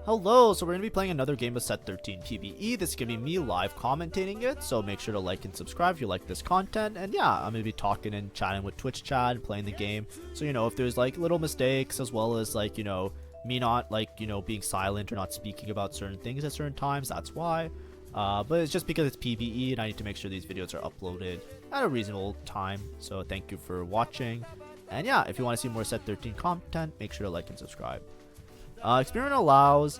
Hello, so we're going to be playing another game of Set 13 PBE. This is going to be me live commentating it, so make sure to like and subscribe if you like this content. And yeah, I'm going to be talking and chatting with Twitch chat and playing the game. So, you know, if there's like little mistakes as well as like, you know, me not like, you know, being silent or not speaking about certain things at certain times, that's why. But it's just because it's PBE and I need to make sure these videos are uploaded at a reasonable time. So thank you for watching. And yeah, if you want to see more Set 13 content, make sure to like and subscribe. Experiment allows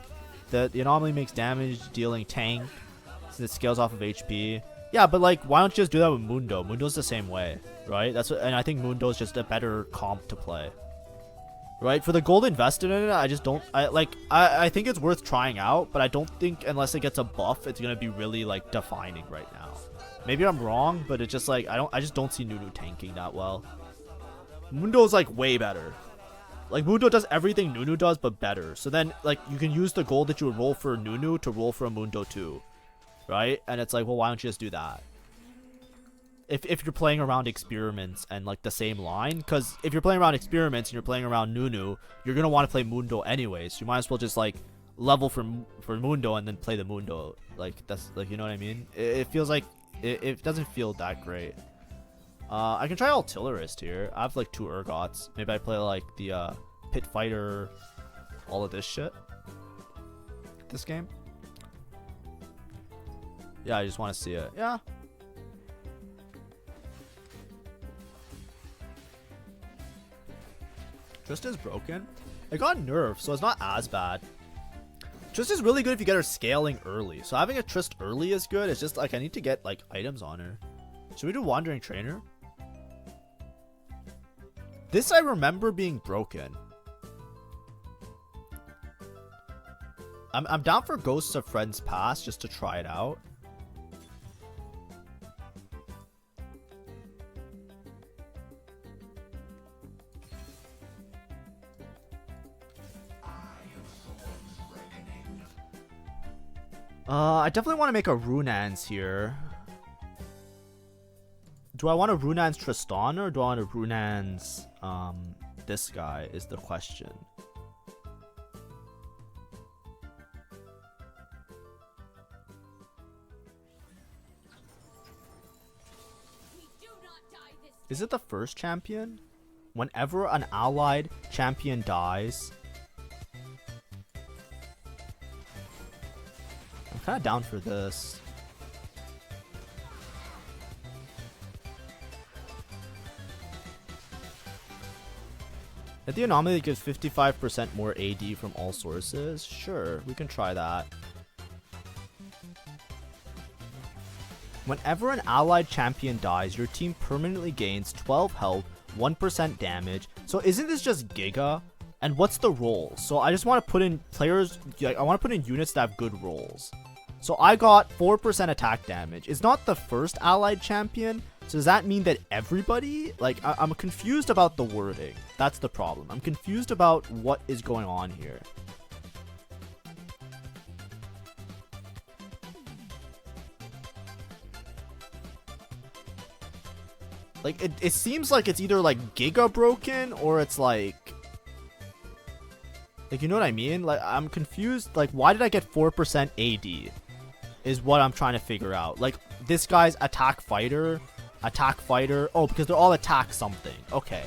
that the anomaly makes damage dealing tank, so it scales off of HP. Yeah, but like, why don't you just do that with Mundo? Mundo's the same way, right? That's what, and I think Mundo's just a better comp to play, right? For the gold invested in it, I just don't. I think it's worth trying out, but I don't think unless it gets a buff, it's gonna be really like defining right now. Maybe I'm wrong, but it's just like I just don't see Nunu tanking that well. Mundo's like way better. Like, Mundo does everything Nunu does, but better. So then, like, you can use the gold that you would roll for Nunu to roll for a Mundo too. Right? And it's like, well, why don't you just do that? If you're playing around experiments and, like, the same line. Because if you're playing around experiments and you're playing around Nunu, you're going to want to play Mundo anyways. So you might as well just, like, level for Mundo and then play the Mundo. Like, that's, like, you know what I mean? It feels like, it doesn't feel that great. I can try Artillerists here. I have like 2 Urgots. Maybe I play like the Pit Fighter, all of this shit. This game. Yeah, I just want to see it. Yeah. Tristan's broken. It got nerfed, so it's not as bad. Tristan's really good if you get her scaling early. So having a Trist early is good. It's just like I need to get like items on her. Should we do Wandering Trainer? This I remember being broken. I'm down for Ghosts of Friends Past just to try it out. I definitely want to make a Runans here. Do I want a Runans Tristana or do I want a Runans this guy is the question. Is it the first champion? Whenever an allied champion dies. I'm kind of down for this. If the anomaly gives 55% more AD from all sources, sure, we can try that. Whenever an allied champion dies, your team permanently gains 12 health, 1% damage. So isn't this just Giga? And what's the roll? So I just want to put in players, like I want to put in units that have good rolls. So I got 4% attack damage. It's not the first allied champion. So does that mean that everybody? Like, I'm confused about the wording. That's the problem. I'm confused about what is going on here. Like, it seems like it's either, like, Giga broken or it's, like, you know what I mean? Like, I'm confused. Like, why did I get 4% AD? Is what I'm trying to figure out. Like, this guy's attack fighter... Oh, because they're all attack something. Okay.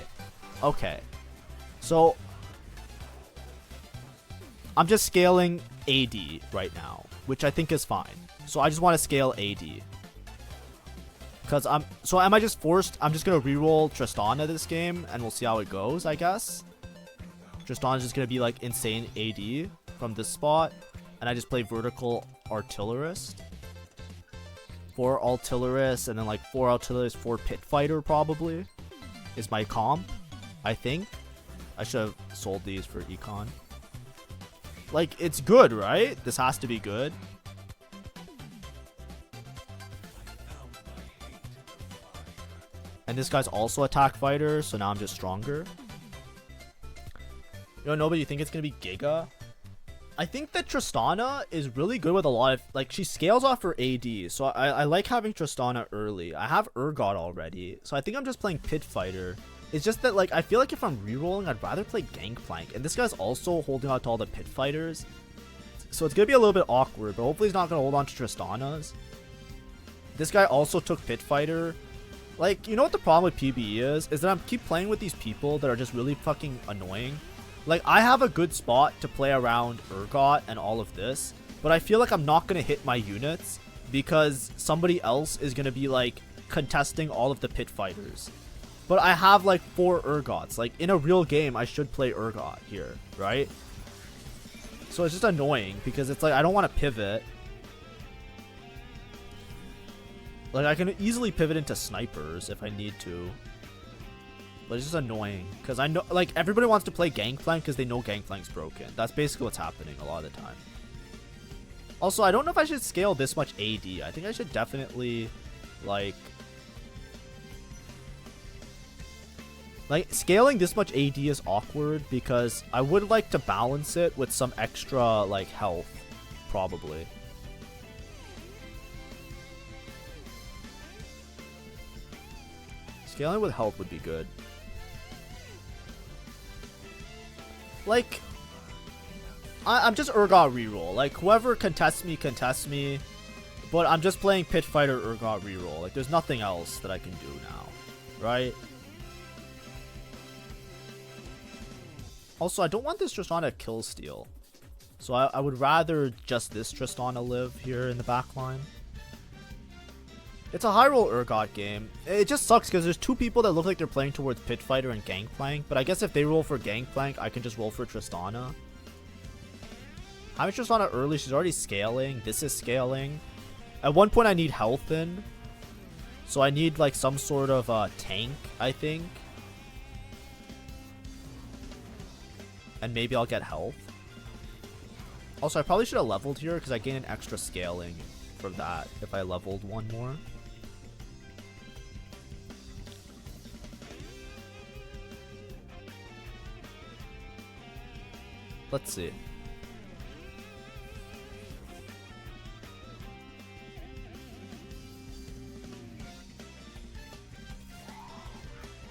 So I'm just scaling AD right now, which I think is fine. So I just want to scale AD because am I just forced? I'm just gonna reroll Tristana this game and we'll see how it goes, I guess. Tristana's just gonna be like insane AD from this spot, and I just play vertical Artillerist. 4 Artillerists and then like 4 Artillerists, 4 Pit Fighter probably is my comp. I think I should have sold these for econ. Like, it's good, right? This has to be good. And this guy's also attack fighter, so now I'm just stronger. You don't know, but you think it's gonna be Giga? I think that Tristana is really good with a lot of, like, she scales off her AD, so I like having Tristana early. I have Urgot already, so I think I'm just playing Pit Fighter. It's just that, like, I feel like if I'm rerolling, I'd rather play Gangplank, and this guy's also holding out to all the Pit Fighters. So it's gonna be a little bit awkward, but hopefully he's not gonna hold on to Tristana's. This guy also took Pit Fighter. Like, you know what the problem with PBE is that I keep playing with these people that are just really fucking annoying. Like, I have a good spot to play around Urgot and all of this, but I feel like I'm not gonna hit my units because somebody else is gonna be like contesting all of the Pit Fighters. But I have like 4 Urgots. Like, in a real game, I should play Urgot here, right? So it's just annoying because it's like I don't want to pivot. Like, I can easily pivot into snipers if I need to. But it's just annoying because I know, like, everybody wants to play Gangplank because they know Gangplank's broken. That's basically what's happening a lot of the time. Also, I don't know if I should scale this much AD. I think I should definitely, like, scaling this much AD is awkward because I would like to balance it with some extra, like, health, probably. Scaling with health would be good. Like, I'm just Urgot reroll. Like, whoever contests me. But I'm just playing Pit Fighter Urgot reroll. Like, there's nothing else that I can do now, right? Also, I don't want this Tristana kill steal. So I would rather just this Tristana live here in the back line. It's a high roll Urgot game. It just sucks because there's 2 people that look like they're playing towards Pit Fighter and Gangplank. But I guess if they roll for Gangplank, I can just roll for Tristana. Having Tristana early, she's already scaling. This is scaling. At one point, I need health in. So I need like some sort of tank, I think. And maybe I'll get health. Also, I probably should have leveled here because I gain an extra scaling for that if I leveled 1 more. Let's see.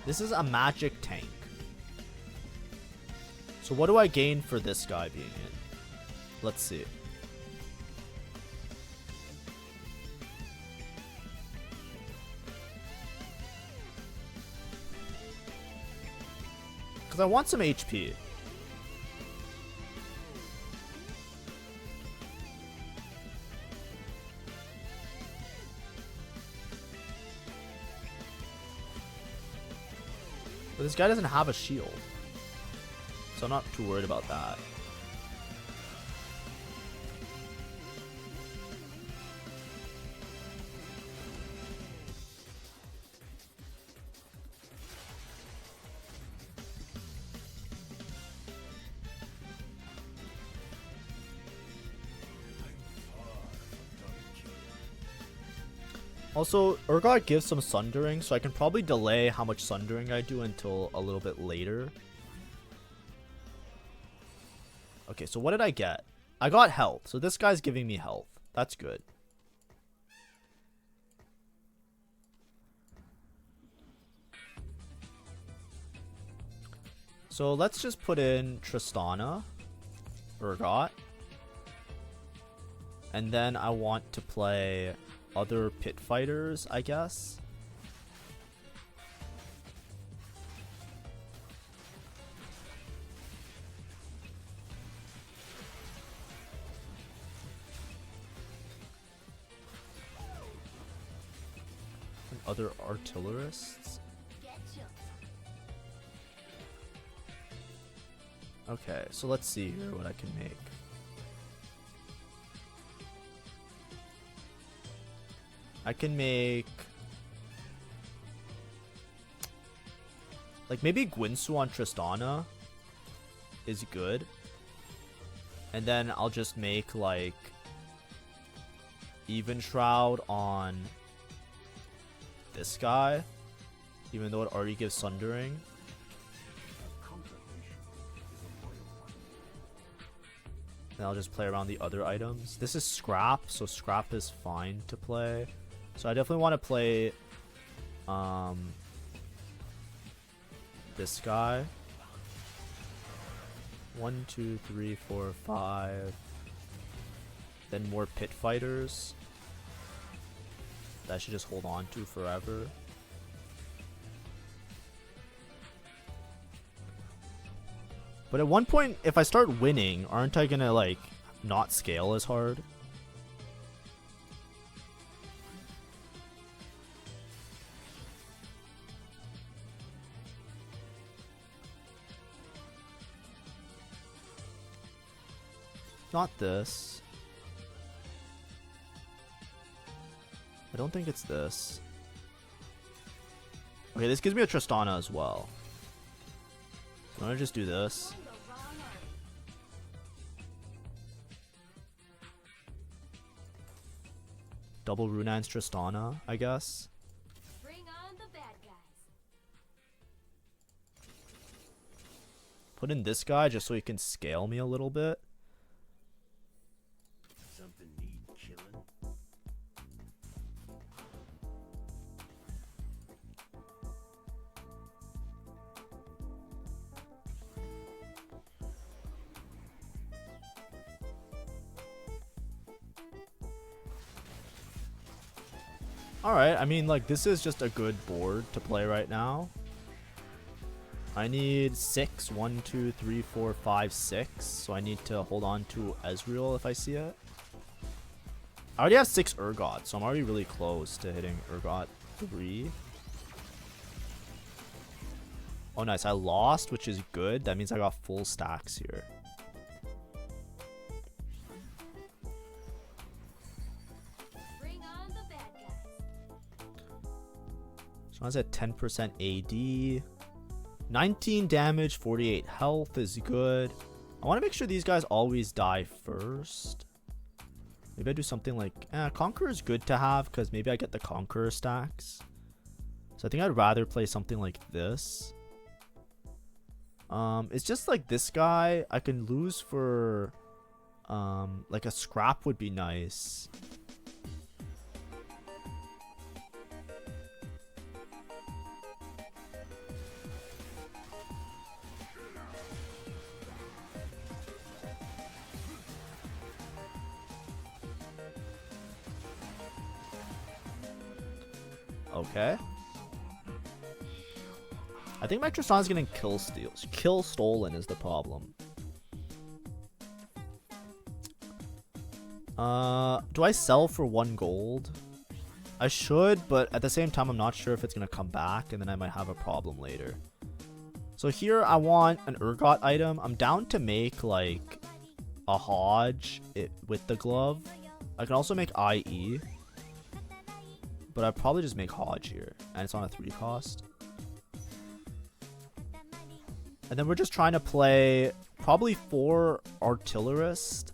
This is a magic tank. So what do I gain for this guy being in? Let's see. Because I want some HP. But this guy doesn't have a shield. So I'm not too worried about that. Also, Urgot gives some sundering, so I can probably delay how much sundering I do until a little bit later. Okay, so what did I get? I got health, so this guy's giving me health. That's good. So let's just put in Tristana, Urgot. And then I want to play other Pit Fighters, I guess. And other Artillerists. Okay, so let's see here what I can make. I can make like maybe Gwinsu on Tristana is good. And then I'll just make like Even Shroud on this guy, even though it already gives Sundering. And I'll just play around the other items. This is Scrap, so Scrap is fine to play. So I definitely want to play this guy. 1, 2, 3, 4, 5. Then more pit fighters. That I should just hold on to forever. But at one point, if I start winning, aren't I gonna like not scale as hard? Not this. I don't think it's this. Okay, this gives me a Tristana as well. I'm gonna just do this. Double Runan's Tristana, I guess. Bring on the bad guys. Put in this guy just so he can scale me a little bit. Something need killing. Alright, I mean, like, this is just a good board to play right now. I need 6. 1, 2, 3, 4, 5, 6. So I need to hold on to Ezreal if I see it. I already have 6 Urgot, so I'm already really close to hitting Urgot 3. Oh, nice. I lost, which is good. That means I got full stacks here. Bring on the bad guys. So I was at 10% AD. 19 damage, 48 health is good. I want to make sure these guys always die first. Maybe I do something like... Conqueror is good to have because maybe I get the Conqueror stacks. So I think I'd rather play something like this. It's just like this guy. I can lose for... like a scrap would be nice. Okay. I think my Tristana's getting kill stolen is the problem. Do I sell for 1 gold? I should, but at the same time, I'm not sure if it's gonna come back, and then I might have a problem later. So here, I want an Urgot item. I'm down to make like a Hodge with the glove. I can also make IE. But I'd probably just make Hodge here. And it's on a 3 cost. And then we're just trying to play probably 4 Artillerists.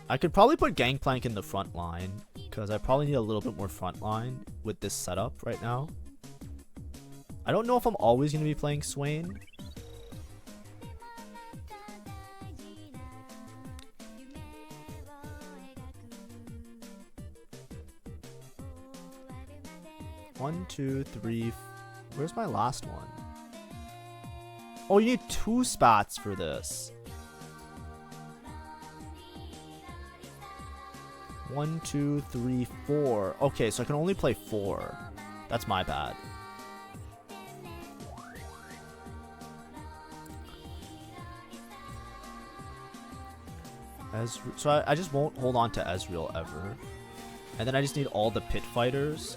I could probably put Gangplank in the front line. Because I probably need a little bit more front line with this setup right now. I don't know if I'm always going to be playing Swain. One, two, three. Where's my last one? Oh, you need 2 spats for this. 1, 2, 3, 4. Okay, so I can only play 4. That's my bad. So I just won't hold on to Ezreal ever. And then I just need all the pit fighters.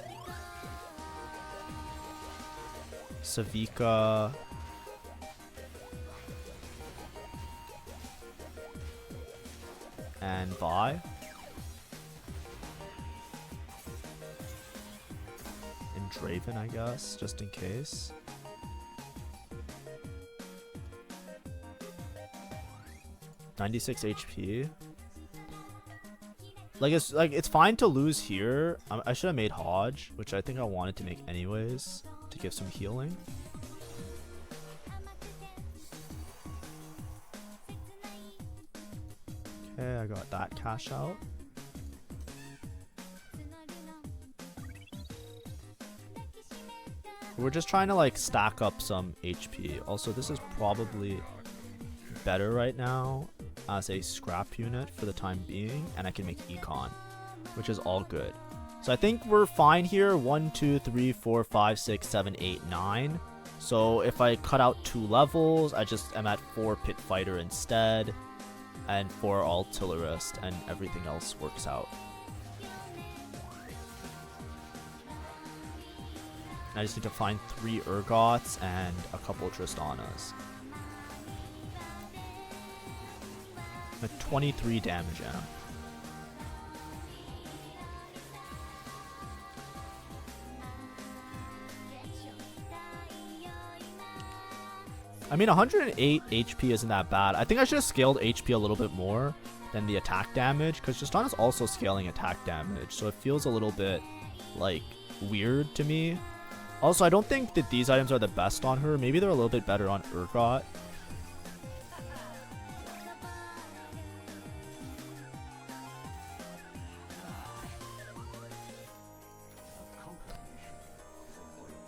Savika. And Vi. And Draven, I guess, just in case. (96 HP). It's fine to lose here. I should have made Hodge, which I think I wanted to make anyways, to give some healing. Okay, I got that cash out. We're just trying to like stack up some HP. Also, this is probably better right now. as a scrap unit for the time being, and I can make econ, which is all good. So I think we're fine here. 1, 2, 3, 4, 5, 6, 7, 8, 9. So if I cut out 2 levels, I just am at 4 pit fighter instead, and 4 artillerist, and everything else works out. I just need to find 3 Urgots and a couple of Tristanas. With 23 damage in him. I mean, 108 HP isn't that bad. I think I should have scaled HP a little bit more than the attack damage, because Tristana's also scaling attack damage, so it feels a little bit, like, weird to me. Also, I don't think that these items are the best on her. Maybe they're a little bit better on Urgot.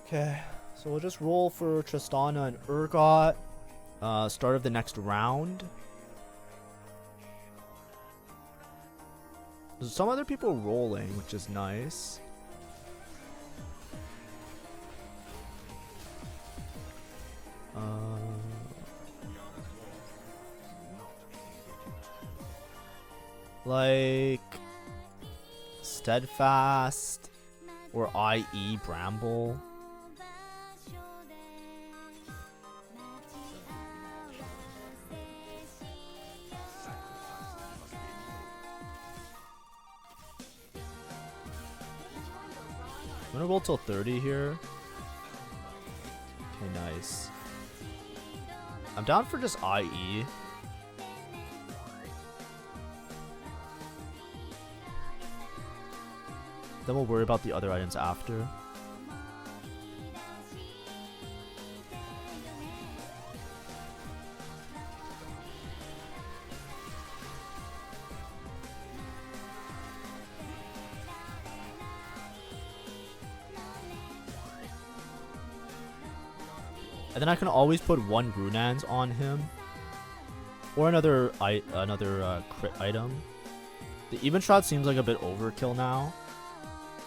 Okay, so we'll just roll for Tristana and Urgot. Start of the next round. There's some other people rolling, which is nice. Like Steadfast or IE Bramble. I'm gonna roll till 30 here. Okay, nice. I'm down for just IE. Then we'll worry about the other items after. And then I can always put 1 Grunans on him. Or another crit item. The Even Shroud seems like a bit overkill now,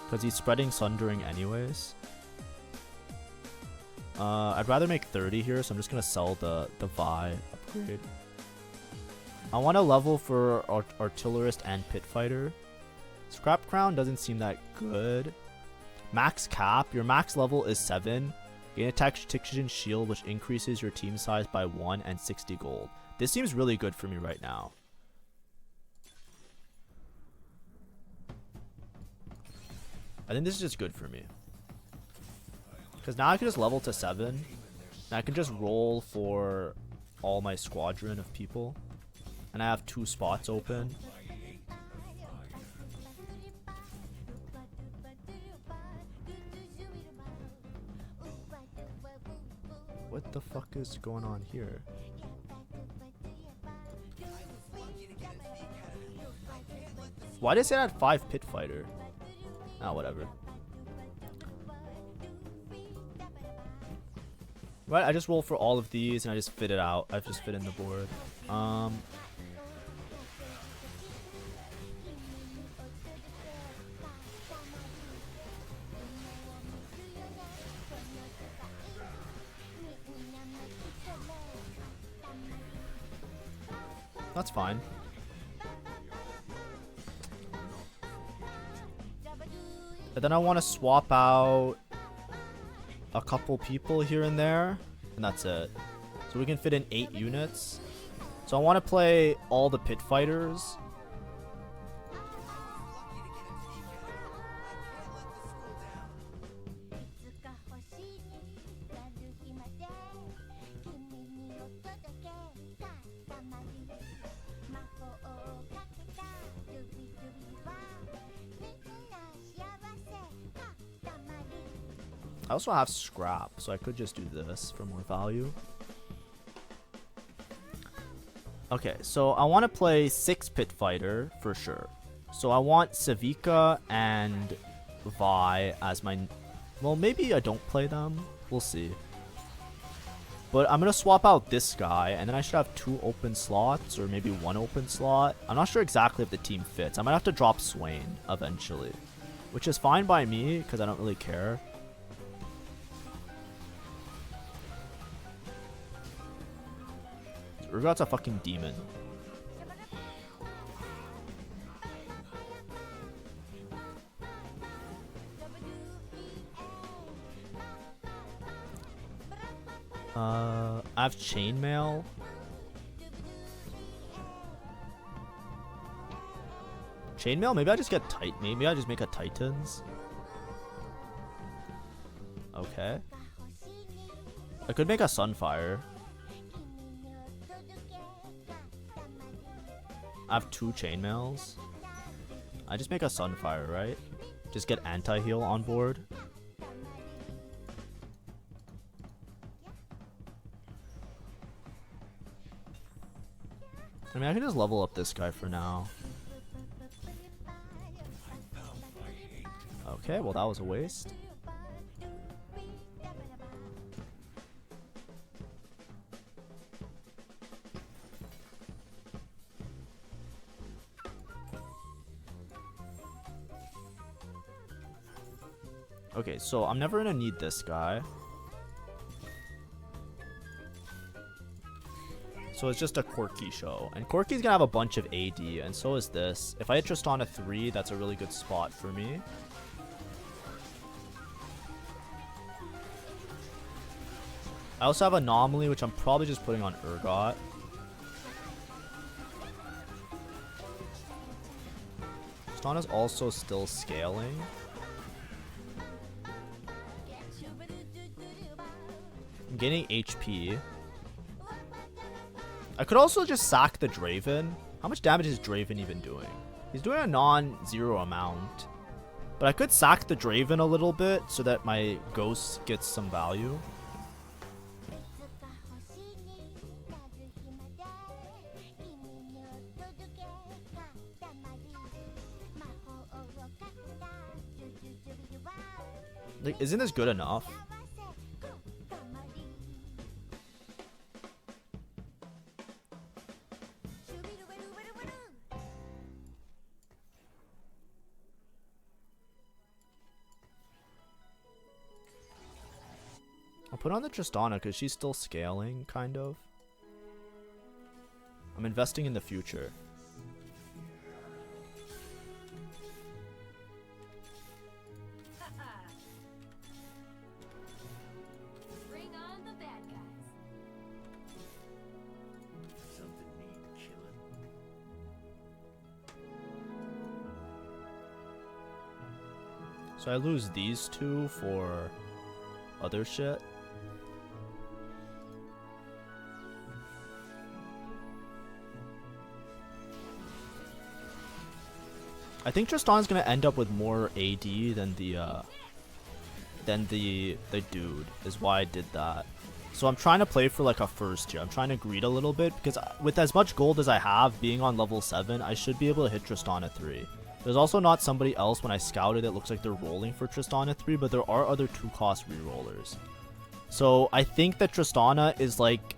because he's spreading Sundering anyways. I'd rather make 30 here, so I'm just going to sell the Vi upgrade. I want a level for Artillerist and Pit Fighter. Scrap Crown doesn't seem that good. Max Cap, your max level is 7. Gain a Tactician Shield, which increases your team size by 1 and 60 gold. This seems really good for me right now. I think this is just good for me. Because now I can just level to 7. And I can just roll for all my squadron of people. And I have 2 spots open. What the fuck is going on here? Why did it say I had 5 Pit Fighter? Ah, whatever. Right, I just roll for all of these and I just fit it out. I've just fit in the board. That's fine. And then I want to swap out a couple people here and there, and that's it. So we can fit in 8 units. So I want to play all the Pit Fighters. I also have scrap, so I could just do this for more value. Okay, so I want to play 6 Pit Fighter for sure. So I want Savika and Vi as my... Well, maybe I don't play them. We'll see. But I'm gonna swap out this guy, and then I should have 2 open slots, or maybe 1 open slot. I'm not sure exactly if the team fits. I might have to drop Swain eventually, which is fine by me because I don't really care. Urgot's a fucking demon. I have chainmail. Chainmail? Maybe I just get tight. Maybe I just make a Titans. Okay. I could make a Sunfire. I have 2 chainmails. I just make a Sunfire, right? Just get anti-heal on board. I mean, I can just level up this guy for now. Okay, well that was a waste. Okay, so I'm never gonna need this guy. So it's just a Corki show. And Corki's gonna have a bunch of AD, and so is this. If I hit Tristana 3, that's a really good spot for me. I also have Anomaly, which I'm probably just putting on Urgot. Tristana's also still scaling. I'm gaining HP. I could also just sack the Draven. How much damage is Draven even doing? He's doing a non-zero amount. But I could sack the Draven a little bit so that my Ghost gets some value. Like, isn't this good enough? I'll put on the Tristana because she's still scaling, kind of. I'm investing in the future. Bring on the bad guys. Something need killing. So I lose these 2 for other shit. I think Tristana's gonna end up with more AD than the dude, is why I did that. So I'm trying to play for like a first here. I'm trying to greed a little bit because with as much gold as I have, being on level 7, I should be able to hit Tristana 3. There's also not somebody else when I scouted it looks like they're rolling for Tristana 3, but there are other 2-cost rerollers. So I think that Tristana is like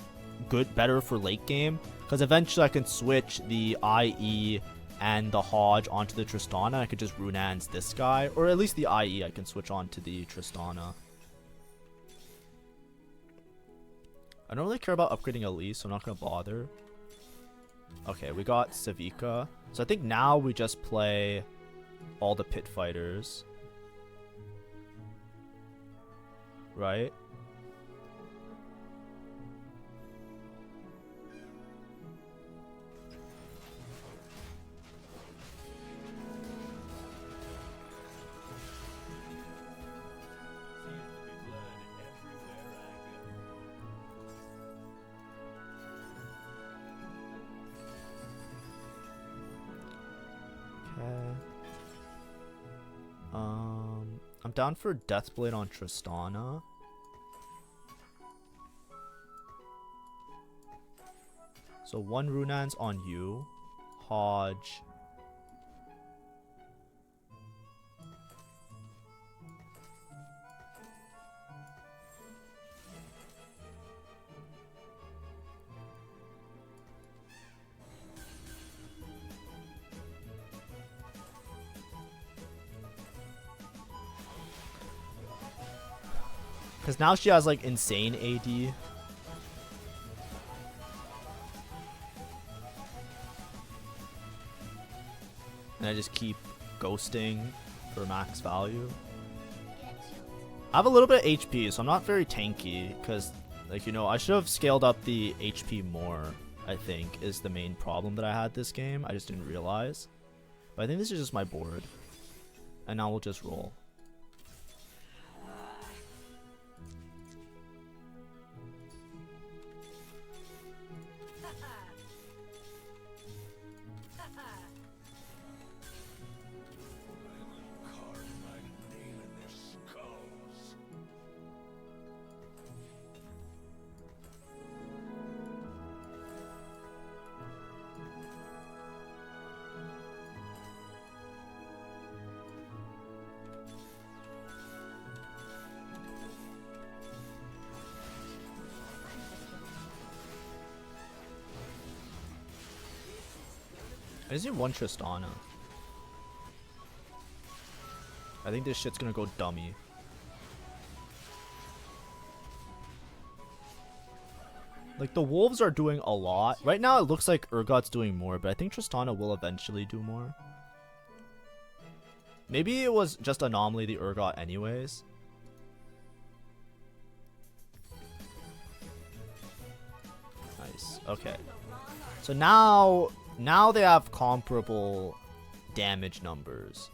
better for late game because eventually I can switch the IE and the Hodge onto the Tristana. I could just Runans this guy, or at least the IE I can switch on to the Tristana. I don't really care about upgrading Elise, so I'm not gonna bother. Okay, we got Savika. So I think now we just play all the pit fighters. Right? I'm down for Deathblade on Tristana. So 1 Runans on you. Hodge. Because now she has like insane AD. And I just keep ghosting for max value. I have a little bit of HP, so I'm not very tanky. Because, like, you know, I should have scaled up the HP more, I think, is the main problem that I had this game. I just didn't realize. But I think this is just my board. And now we'll just roll. I just need one Tristana. I think this shit's gonna go dummy. Like, the wolves are doing a lot. Right now it looks like Urgot's doing more, but I think Tristana will eventually do more. Maybe it was just anomaly the Urgot anyways. Nice. Okay. So now they have comparable damage numbers.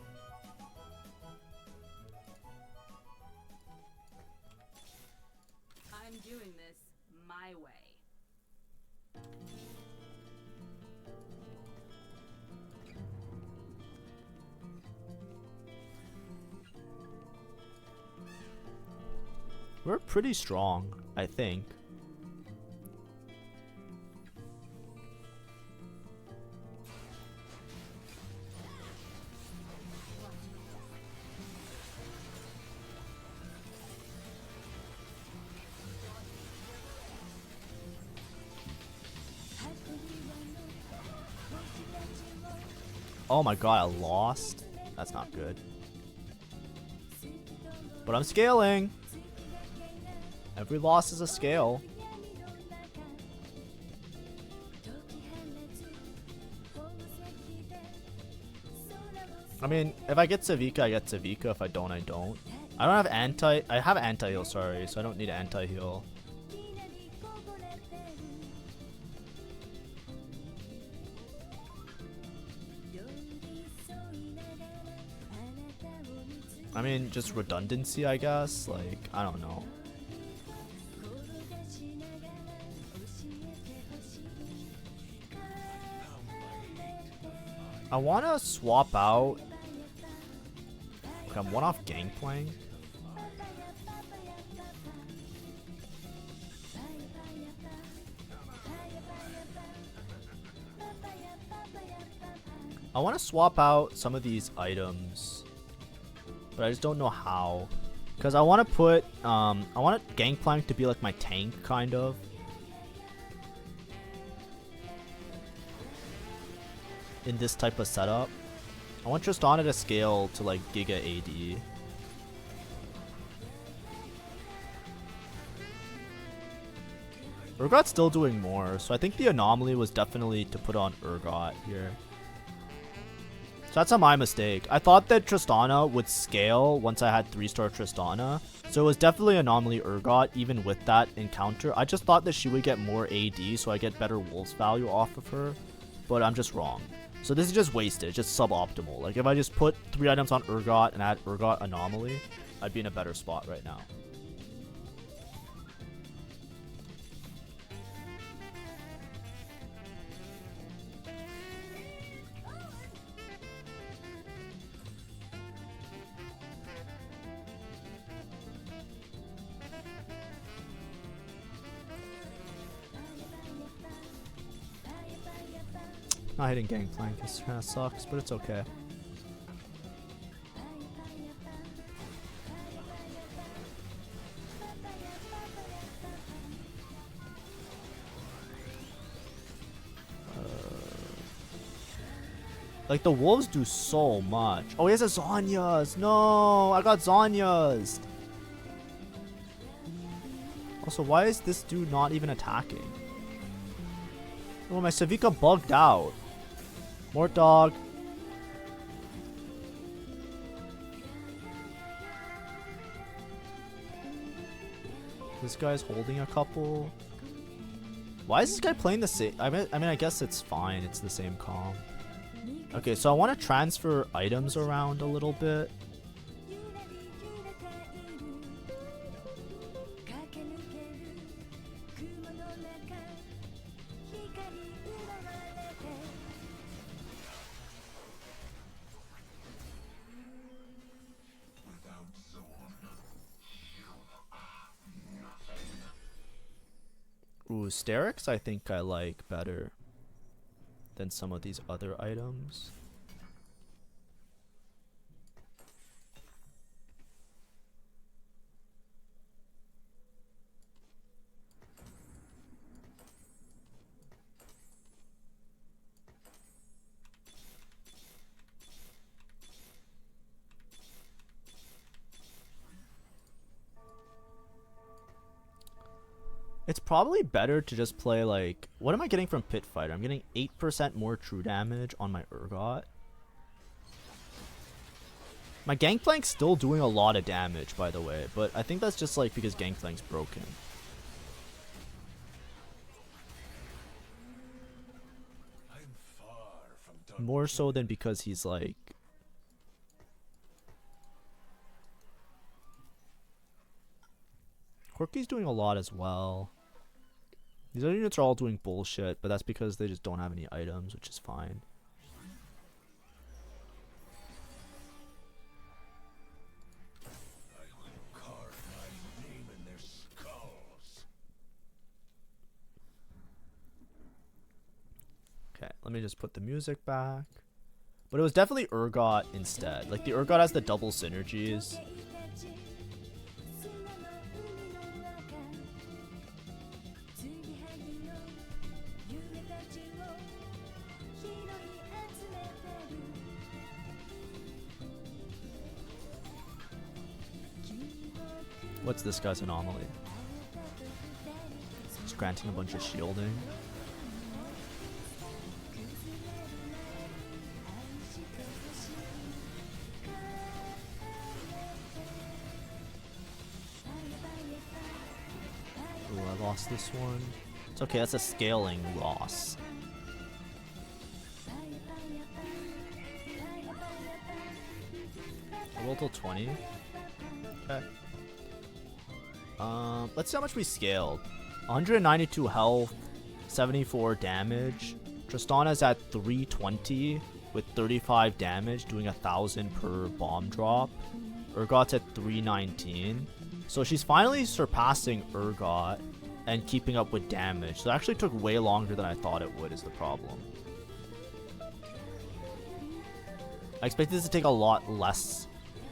I'm doing this my way. We're pretty strong, I think. Oh my god, I lost. That's not good. But I'm scaling. Every loss is a scale. I mean, if I get Savika, I get Savika. If I don't, I don't. I don't have I have anti-heal, sorry, so I don't need anti-heal. I mean, just redundancy, I guess. Like, I don't know. I want to swap out. Okay, I'm one off Gangplank. I want to swap out some of these items, but I just don't know how. Because I want to put, I want Gangplank to be like my tank, kind of. In this type of setup. I want Tristana to scale to like Giga AD. Urgot's still doing more, so I think the anomaly was definitely to put on Urgot here. So that's my mistake. I thought that Tristana would scale once I had 3-star Tristana. So it was definitely anomaly Urgot even with that encounter. I just thought that she would get more AD so I get better wolves value off of her. But I'm just wrong. So this is just wasted, just suboptimal. Like if I just put 3 items on Urgot and add Urgot anomaly, I'd be in a better spot right now. Not hitting Gangplank kind of sucks, but it's okay. Like the wolves do so much. Oh, he has a Zonya's. No, I got Zonya's. Also, why is this dude not even attacking? Oh, my Savika bugged out. More dog. This guy's holding a couple. Why is this guy playing the same? I mean, I guess it's fine. It's the same comp. Okay, so I want to transfer items around a little bit. Ooh, Sterix I think I like better than some of these other items. It's probably better to just play like... What am I getting from Pit Fighter? I'm getting 8% more true damage on my Urgot. My Gangplank's still doing a lot of damage, by the way. But I think that's just like because Gangplank's broken. More so than because he's like... Corky's doing a lot as well. These other units are all doing bullshit, but that's because they just don't have any items, which is fine. I will carve my name in their skulls. Okay, let me just put the music back. But it was definitely Urgot instead. Like, the Urgot has the double synergies. What's this guy's anomaly? Just granting a bunch of shielding. Ooh, I lost this one. It's okay, that's a scaling loss. I roll till 20. Okay. Let's see how much we scaled. 192 health, 74 damage. Tristana's at 320 with 35 damage, doing 1,000 per bomb drop. Urgot's at 319. So she's finally surpassing Urgot and keeping up with damage. So it actually took way longer than I thought it would, is the problem. I expected this to take a lot less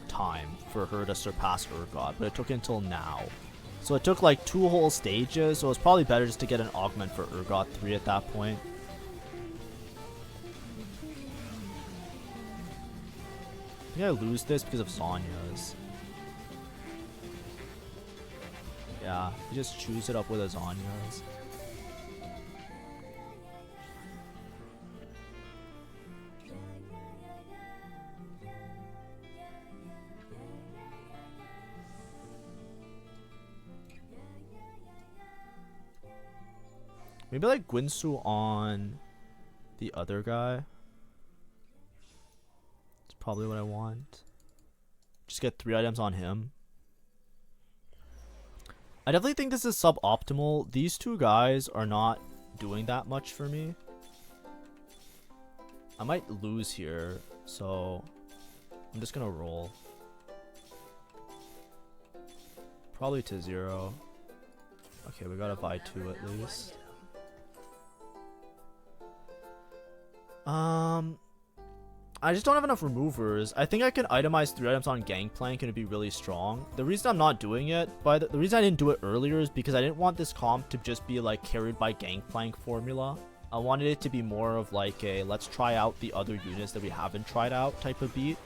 time for her to surpass Urgot, but it took until now. So it took like 2 whole stages, so it's probably better just to get an augment for Urgot 3 at that point. I think I lose this because of Zonya's. Yeah, you just choose it up with a Zonya's. Maybe like Gwinsu on the other guy. It's probably what I want. Just get 3 items on him. I definitely think this is suboptimal. These 2 guys are not doing that much for me. I might lose here, so I'm just gonna roll. Probably to 0. Okay, we gotta buy 2 at least. I just don't have enough removers. I think I can itemize 3 items on Gangplank and it'd be really strong. The reason I'm not doing it, the reason I didn't do it earlier is because I didn't want this comp to just be like carried by Gangplank formula. I wanted it to be more of like a let's try out the other units that we haven't tried out type of beat.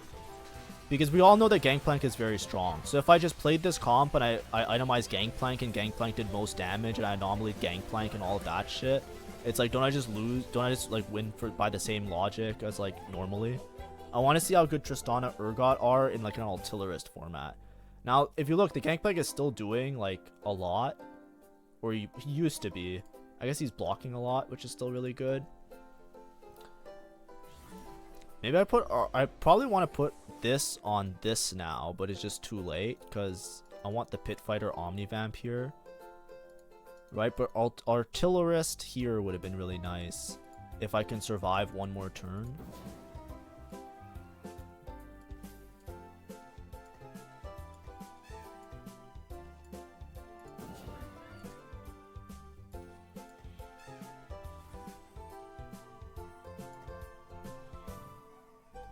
Because we all know that Gangplank is very strong. So if I just played this comp and I itemized Gangplank and Gangplank did most damage and I anomaly Gangplank and all of that shit, it's like, don't I just lose? Don't I just like win by the same logic as like normally? I want to see how good Tristana Urgot are in like an Artillerist format. Now, if you look, the Gangplank is still doing like a lot. Or he used to be. I guess he's blocking a lot, which is still really good. Maybe I probably want to put this on this now, but it's just too late because I want the Pit Fighter Omnivamp here. Right, but Artillerist here would have been really nice if I can survive one more turn.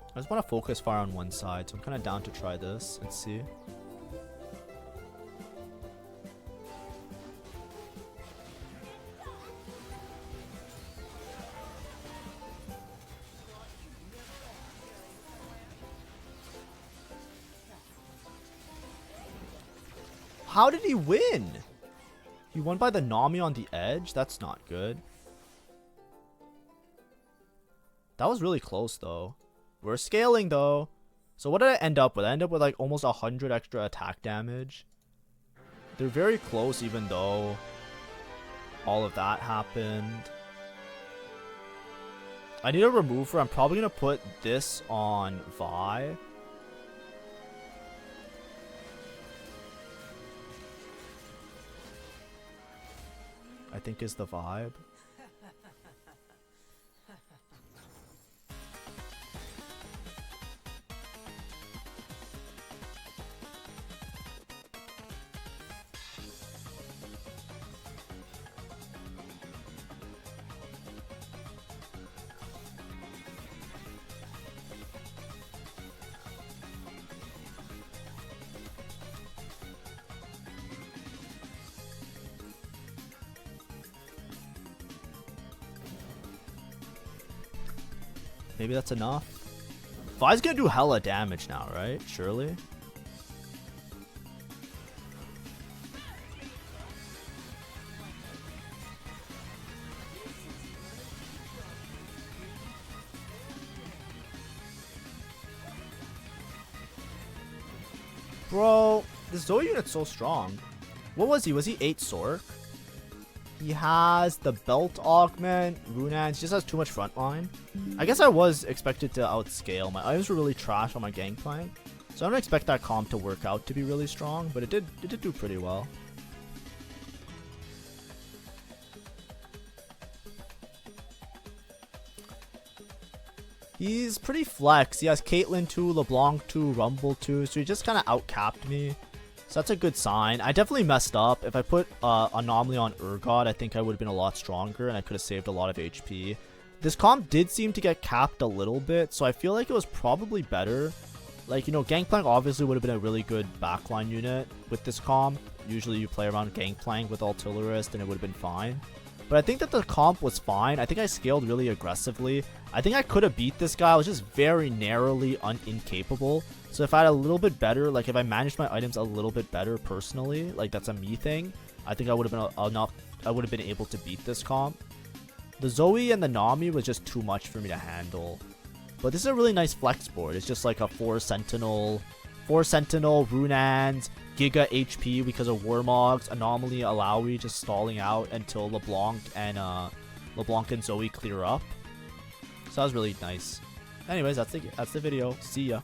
I just want to focus fire on one side, so I'm kind of down to try this and see. How did he win? He won by the Nami on the edge? That's not good. That was really close though. We're scaling though. So what did I end up with? I ended up with like almost 100 extra attack damage. They're very close even though all of that happened. I need a remover. I'm probably going to put this on Vi. I think is the vibe. Maybe that's enough. Vi's gonna do hella damage now, right? Surely. Bro, this Zoe unit's so strong. What was he? Was he 8 Sork? He has the belt augment, Runans, just has too much frontline. I guess I was expected to outscale. My items were really trash on my Gangplank. So I don't expect that comp to work out to be really strong, but it did do pretty well. He's pretty flex. He has Caitlyn 2, LeBlanc 2, Rumble 2, so he just kind of outcapped me. So that's a good sign. I definitely messed up. If I put Anomaly on Urgot, I think I would have been a lot stronger and I could have saved a lot of HP. This comp did seem to get capped a little bit, so I feel like it was probably better. Like, you know, Gangplank obviously would have been a really good backline unit with this comp. Usually you play around Gangplank with Artillerist and it would have been fine. But I think that the comp was fine. I think I scaled really aggressively. I think I could have beat this guy. I was just very narrowly incapable. So if I had a little bit better, like if I managed my items a little bit better personally, like that's a me thing, I think I would have been enough. I would have been able to beat this comp. The Zoe and the Nami was just too much for me to handle. But this is a really nice flex board. It's just like a 4 Sentinel, Runans, Giga HP because of Warmogs, Anomaly, Alawi just stalling out until LeBlanc and Zoe clear up. So that was really nice. Anyways, that's the video. See ya.